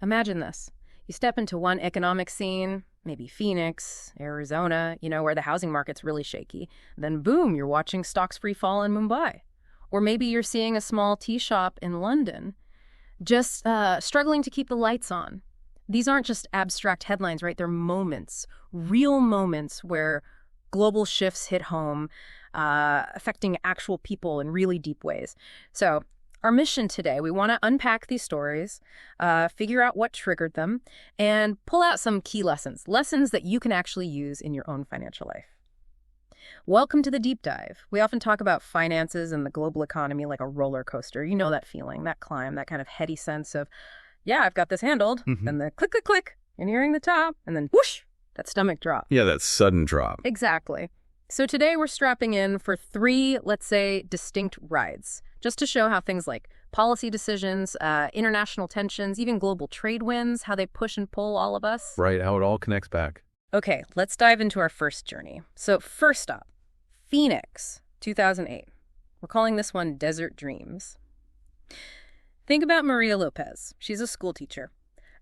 Imagine this. You step into one economic scene, maybe Phoenix, Arizona, where the housing market's really shaky. Then boom, you're watching stocks free fall in Mumbai. Or maybe you're seeing a small tea shop in London just struggling to keep the lights on. These aren't just abstract headlines, right? They're moments, real moments where global shifts hit home, affecting actual people in really deep ways. So our mission today, we want to unpack these stories, figure out what triggered them, and pull out some key lessons that you can actually use in your own financial life. Welcome to the deep dive. We often talk about finances and the global economy like a roller coaster. You know that feeling, that climb, that kind of heady sense of, yeah, I've got this handled, and the click, click, click, you're nearing the top, and then whoosh, that stomach drop. Yeah, that sudden drop. Exactly. So today we're strapping in for 3, let's say, distinct rides, just to show how things like policy decisions, international tensions, even global trade winds, how they push and pull all of us. Right, how it all connects back. Okay, let's dive into our first journey. So first stop, Phoenix, 2008. We're calling this one Desert Dreams. Think about Maria Lopez. She's a school teacher.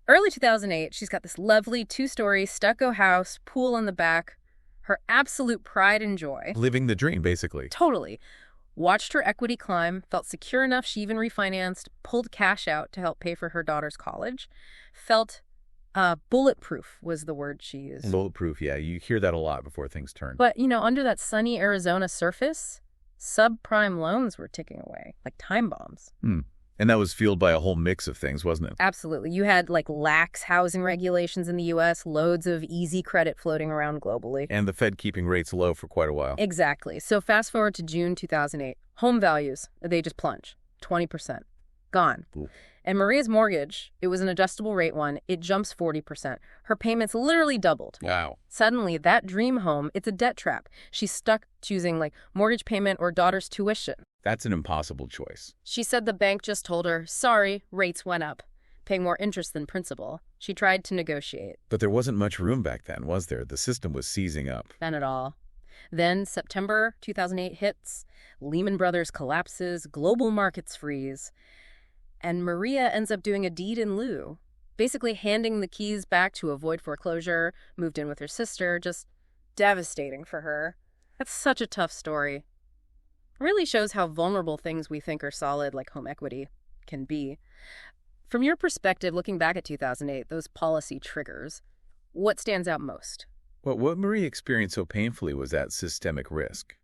Early 2008, she's got this lovely 2-story stucco house, pool in the back, her absolute pride and joy. Living the dream, basically. Totally. Watched her equity climb, felt secure enough she even refinanced, pulled cash out to help pay for her daughter's college, felt bulletproof was the word she used. Bulletproof, yeah. You hear that a lot before things turn. But, under that sunny Arizona surface, subprime loans were ticking away, like time bombs. And that was fueled by a whole mix of things, wasn't it? Absolutely. You had lax housing regulations in the U.S., loads of easy credit floating around globally. And the Fed keeping rates low for quite a while. Exactly. So fast forward to June 2008. Home values, they just plunge. 20%. Gone. Ooh. And Maria's mortgage, it was an adjustable rate one, it jumps 40%. Her payments literally doubled. Wow. Suddenly, that dream home, it's a debt trap. She's stuck choosing mortgage payment or daughter's tuition. That's an impossible choice. She said the bank just told her, sorry, rates went up, paying more interest than principal. She tried to negotiate. But there wasn't much room back then, was there? The system was seizing up. None at all. Then September 2008 hits, Lehman Brothers collapses, global markets freeze, and Maria ends up doing a deed in lieu, basically handing the keys back to avoid foreclosure, moved in with her sister, just devastating for her. That's such a tough story. Really shows how vulnerable things we think are solid, like home equity, can be. From your perspective, looking back at 2008, those policy triggers, what stands out most? Well, what Maria experienced so painfully was that systemic risk.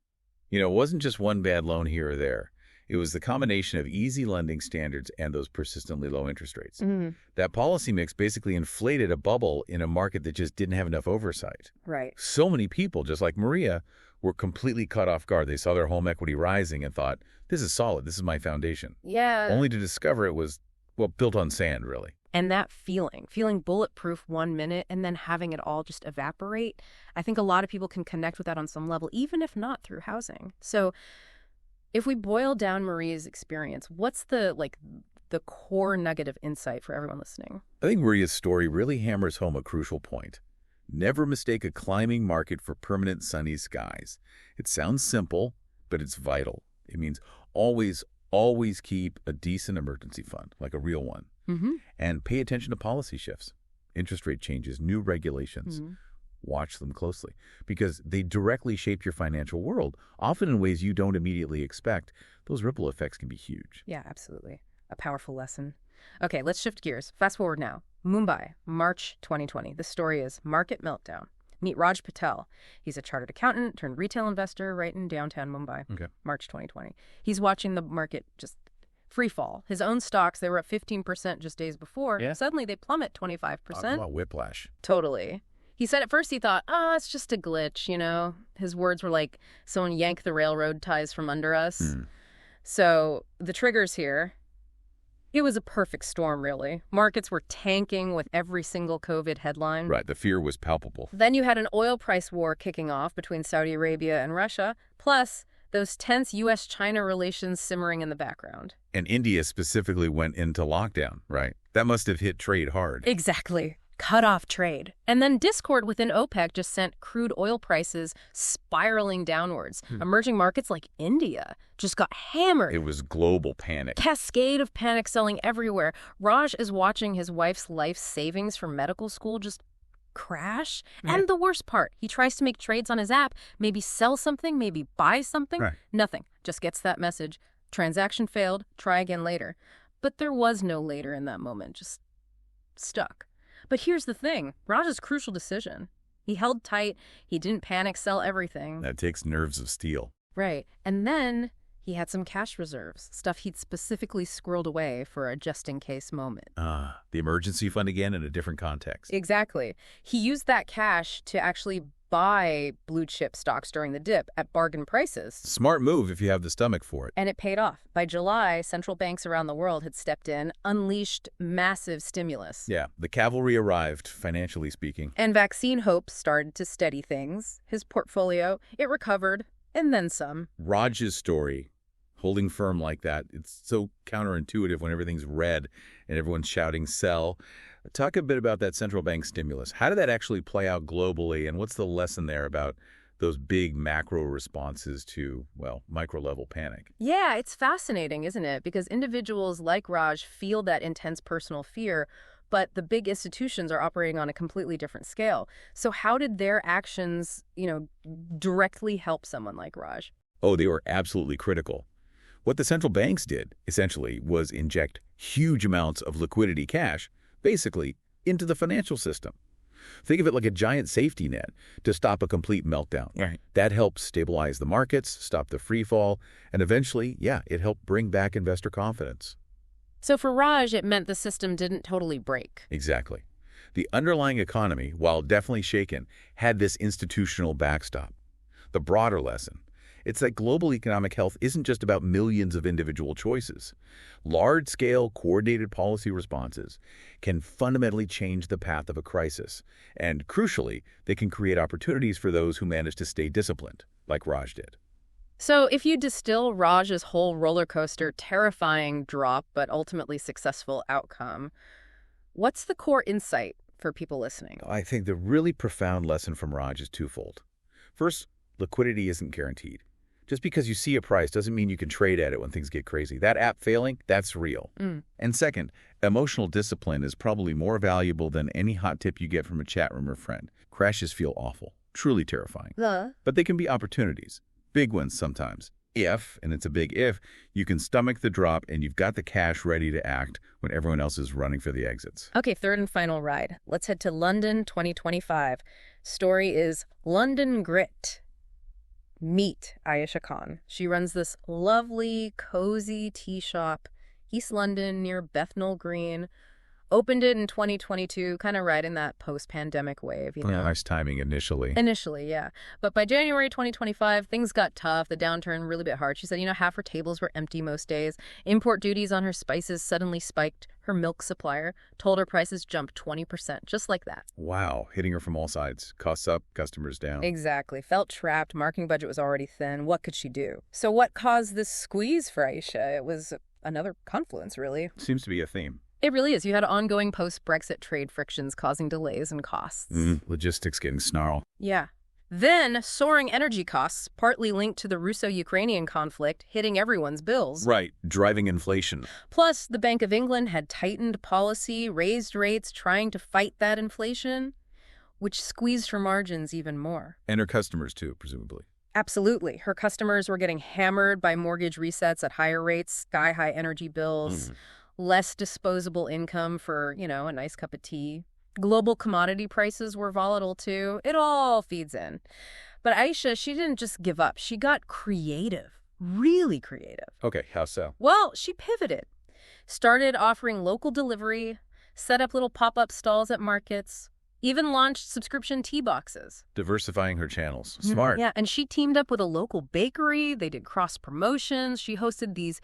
It wasn't just one bad loan here or there. It was the combination of easy lending standards and those persistently low interest rates. That policy mix basically inflated a bubble in a market that just didn't have enough oversight. Right. So many people, just like Maria, were completely caught off guard. They saw their home equity rising and thought, this is solid, this is my foundation. Yeah. Only to discover it was, built on sand, really. And that feeling bulletproof 1 minute and then having it all just evaporate, I think a lot of people can connect with that on some level, even if not through housing. So if we boil down Maria's experience, what's the core nugget of insight for everyone listening? I think Maria's story really hammers home a crucial point. Never mistake a climbing market for permanent sunny skies. It sounds simple, but it's vital. It means always keep a decent emergency fund, like a real one. And pay attention to policy shifts, interest rate changes, new regulations. Watch them closely because they directly shape your financial world, often in ways you don't immediately expect. Those ripple effects can be huge. Yeah, absolutely. A powerful lesson. Okay, let's shift gears. Fast forward now. Mumbai, March 2020. The story is market meltdown. Meet Raj Patel. He's a chartered accountant turned retail investor right in downtown Mumbai. Okay. March 2020. He's watching the market just free fall. His own stocks, they were up 15% just days before. Yeah. Suddenly they plummet 25%. Talk about whiplash. Totally. He said at first he thought, it's just a glitch, His words were like, someone yanked the railroad ties from under us. So the triggers here, it was a perfect storm, really. Markets were tanking with every single COVID headline. Right, the fear was palpable. Then you had an oil price war kicking off between Saudi Arabia and Russia, plus those tense U.S.-China relations simmering in the background. And India specifically went into lockdown, right? That must have hit trade hard. Exactly. Cut off trade. And then discord within OPEC just sent crude oil prices spiraling downwards. Emerging markets like India just got hammered. It was global panic. Cascade of panic selling everywhere. Raj is watching his wife's life savings for medical school just crash. Right. And the worst part, he tries to make trades on his app, maybe sell something, maybe buy something. Right. Nothing. Just gets that message. Transaction failed. Try again later. But there was no later in that moment. Just stuck. But here's the thing. Raj's crucial decision. He held tight. He didn't panic sell everything. That takes nerves of steel. Right. And then he had some cash reserves, stuff he'd specifically squirreled away for a just-in-case moment. The emergency fund again in a different context. Exactly. He used that cash to actually buy blue-chip stocks during the dip at bargain prices. Smart move if you have the stomach for it. And it paid off. By July, central banks around the world had stepped in, unleashed massive stimulus. Yeah, the cavalry arrived, financially speaking. And vaccine hopes started to steady things. His portfolio, it recovered, and then some. Raj's story, holding firm like that, it's so counterintuitive when everything's red and everyone's shouting sell. Talk a bit about that central bank stimulus. How did that actually play out globally, and what's the lesson there about those big macro responses to, well, micro-level panic? Yeah, it's fascinating, isn't it? Because individuals like Raj feel that intense personal fear, but the big institutions are operating on a completely different scale. So how did their actions, directly help someone like Raj? Oh, they were absolutely critical. What the central banks did, essentially, was inject huge amounts of liquidity cash, basically, into the financial system. Think of it like a giant safety net to stop a complete meltdown. Right. That helped stabilize the markets, stop the free fall, and eventually, it helped bring back investor confidence. So for Raj, it meant the system didn't totally break. Exactly. The underlying economy, while definitely shaken, had this institutional backstop. The broader lesson, it's that global economic health isn't just about millions of individual choices. Large-scale, coordinated policy responses can fundamentally change the path of a crisis. And crucially, they can create opportunities for those who manage to stay disciplined, like Raj did. So if you distill Raj's whole roller coaster, terrifying drop, but ultimately successful outcome, what's the core insight for people listening? I think the really profound lesson from Raj is twofold. First, liquidity isn't guaranteed. Just because you see a price doesn't mean you can trade at it when things get crazy. That app failing, that's real. And second, emotional discipline is probably more valuable than any hot tip you get from a chat room or friend. Crashes feel awful, truly terrifying. But they can be opportunities, big ones sometimes. If, and it's a big if, you can stomach the drop and you've got the cash ready to act when everyone else is running for the exits. Okay, third and final ride. Let's head to London 2025. Story is London Grit. Meet Ayesha Khan. She runs this lovely, cozy tea shop, East London near Bethnal Green. Opened it in 2022, kind of right in that post-pandemic wave, Nice timing initially. Initially, yeah. But by January 2025, things got tough. The downturn really bit hard. She said, half her tables were empty most days. Import duties on her spices suddenly spiked. Her milk supplier told her prices jumped 20%, just like that. Wow, hitting her from all sides. Costs up, customers down. Exactly. Felt trapped. Marketing budget was already thin. What could she do? So what caused this squeeze for Ayesha? It was another confluence, really. Seems to be a theme. It really is. You had ongoing post-Brexit trade frictions causing delays and costs. Logistics getting snarled. Yeah. Then soaring energy costs, partly linked to the Russo-Ukrainian conflict, hitting everyone's bills. Right, driving inflation. Plus, the Bank of England had tightened policy, raised rates, trying to fight that inflation, which squeezed her margins even more. And her customers, too, presumably. Absolutely. Her customers were getting hammered by mortgage resets at higher rates, sky-high energy bills, less disposable income for, a nice cup of tea. Global commodity prices were volatile, too. It all feeds in. But Ayesha, she didn't just give up. She got creative, really creative. Okay, how so? Well, she pivoted. Started offering local delivery, set up little pop-up stalls at markets, even launched subscription tea boxes. Diversifying her channels. Smart. Yeah, and she teamed up with a local bakery. They did cross-promotions. She hosted these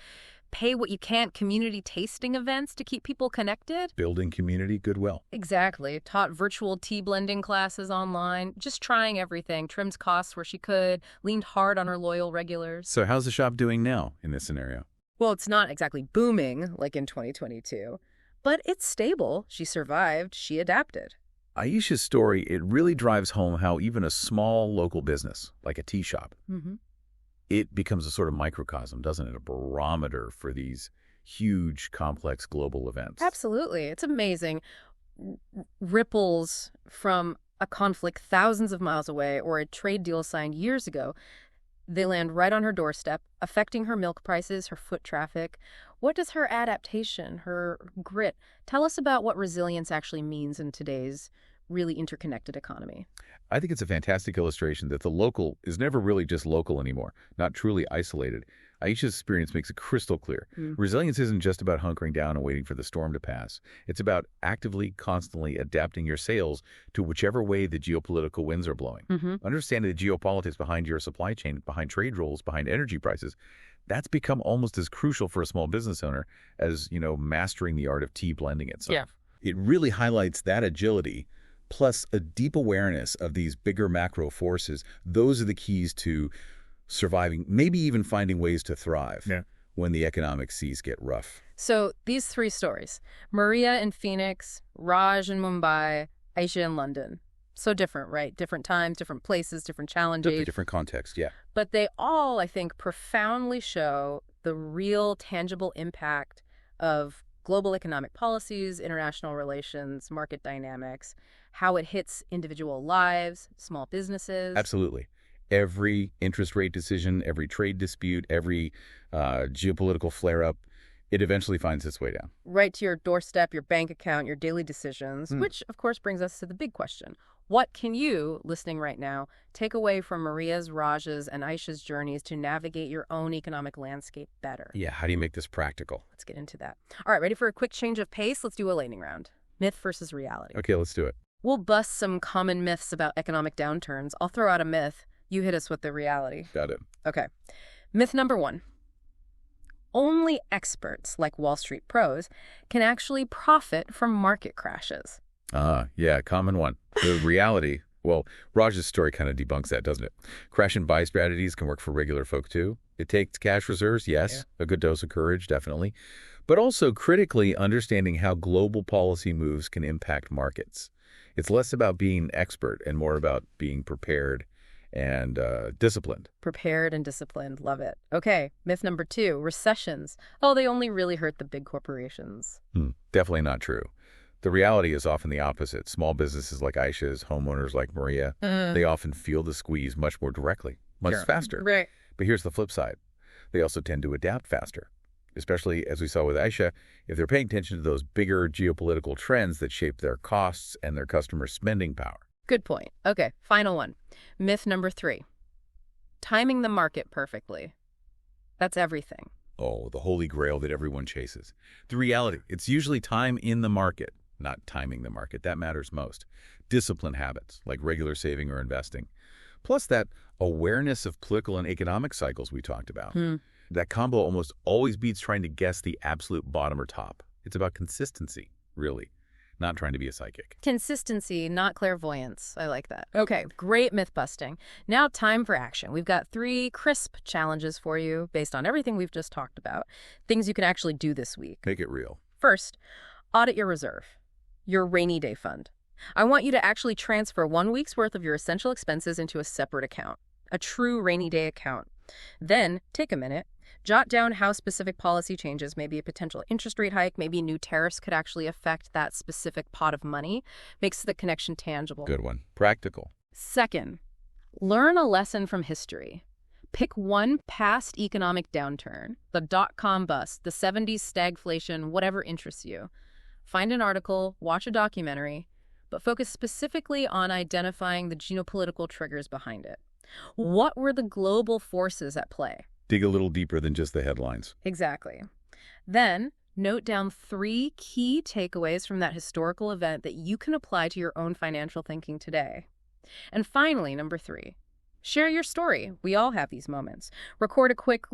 pay-what-you-can't community tasting events to keep people connected. Building community goodwill. Exactly. Taught virtual tea blending classes online. Just trying everything. Trimmed costs where she could. Leaned hard on her loyal regulars. So how's the shop doing now in this scenario? Well, it's not exactly booming like in 2022. But it's stable. She survived. She adapted. Ayesha's story, it really drives home how even a small local business, like a tea shop, it becomes a sort of microcosm, doesn't it? A barometer for these huge, complex global events. Absolutely. It's amazing. Ripples from a conflict thousands of miles away or a trade deal signed years ago, they land right on her doorstep, affecting her milk prices, her foot traffic. What does her adaptation, her grit, tell us about what resilience actually means in today's really interconnected economy? I think it's a fantastic illustration that the local is never really just local anymore, not truly isolated. Aisha's experience makes it crystal clear. Resilience isn't just about hunkering down and waiting for the storm to pass. It's about actively, constantly adapting your sails to whichever way the geopolitical winds are blowing. Understanding the geopolitics behind your supply chain, behind trade rules, behind energy prices, that's become almost as crucial for a small business owner as, mastering the art of tea blending itself. Yeah. It really highlights that agility plus a deep awareness of these bigger macro forces. Those are the keys to surviving, maybe even finding ways to thrive when the economic seas get rough. So these three stories, Maria in Phoenix, Raj in Mumbai, Aisha in London. So different, right? Different times, different places, different challenges. Different context, yeah. But they all, I think, profoundly show the real tangible impact of global economic policies, international relations, market dynamics, how it hits individual lives, small businesses. Absolutely. Every interest rate decision, every trade dispute, every geopolitical flare-up, it eventually finds its way down. Right to your doorstep, your bank account, your daily decisions, which, of course, brings us to the big question. What can you, listening right now, take away from Maria's, Raj's, and Aisha's journeys to navigate your own economic landscape better? Yeah, how do you make this practical? Let's get into that. All right, ready for a quick change of pace? Let's do a lightning round. Myth versus reality. Okay, let's do it. We'll bust some common myths about economic downturns. I'll throw out a myth. You hit us with the reality. Got it. Okay. Myth number 1. Only experts, like Wall Street pros, can actually profit from market crashes. Yeah, common one. The reality, well, Raj's story kind of debunks that, doesn't it? Crash and buy strategies can work for regular folk too. It takes cash reserves, yes, a good dose of courage, definitely, but also critically understanding how global policy moves can impact markets. It's less about being expert and more about being prepared and disciplined. Prepared and disciplined. Love it. Okay, myth number 2, recessions. Oh, they only really hurt the big corporations. Definitely not true. The reality is often the opposite. Small businesses like Aisha's, homeowners like Maria, they often feel the squeeze much more directly, much faster. Right. But here's the flip side. They also tend to adapt faster, especially as we saw with Aisha, if they're paying attention to those bigger geopolitical trends that shape their costs and their customer spending power. Good point. Okay, final one. Myth number 3. Timing the market perfectly. That's everything. Oh, the holy grail that everyone chases. The reality, it's usually time in the market, not timing the market. That matters most. Discipline habits, like regular saving or investing. Plus that awareness of political and economic cycles we talked about. That combo almost always beats trying to guess the absolute bottom or top. It's about consistency, really. Not trying to be a psychic. Consistency, not clairvoyance. I like that. Okay, great myth busting. Now time for action. We've got 3 crisp challenges for you based on everything we've just talked about. Things you can actually do this week. Make it real. First, audit your reserve, your rainy day fund. I want you to actually transfer 1 week's worth of your essential expenses into a separate account, a true rainy day account. Then take a minute. Jot down how specific policy changes, maybe a potential interest rate hike, maybe new tariffs could actually affect that specific pot of money. Makes the connection tangible. Good one. Practical. Second, learn a lesson from history. Pick one past economic downturn, the dot-com bust, the 70s stagflation, whatever interests you. Find an article, watch a documentary, but focus specifically on identifying the geopolitical triggers behind it. What were the global forces at play? Dig a little deeper than just the headlines. Exactly. Then, note down 3 key takeaways from that historical event that you can apply to your own financial thinking today. And finally, number 3, share your story. We all have these moments. Record a quick,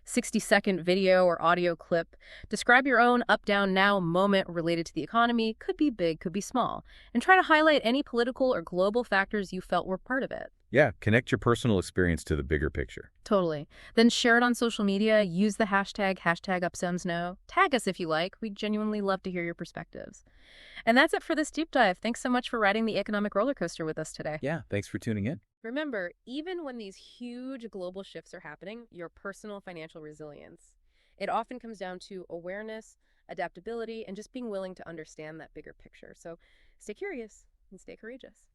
60-second video or audio clip. Describe your own up, down, now moment related to the economy. Could be big, could be small. And try to highlight any political or global factors you felt were part of it. Yeah, connect your personal experience to the bigger picture. Totally. Then share it on social media. Use the hashtag #UpSemsKnow. Tag us if you like. We'd genuinely love to hear your perspectives. And that's it for this deep dive. Thanks so much for riding the economic roller coaster with us today. Yeah, thanks for tuning in. Remember, even when these huge global shifts are happening, your personal financial resilience, it often comes down to awareness, adaptability, and just being willing to understand that bigger picture. So stay curious and stay courageous.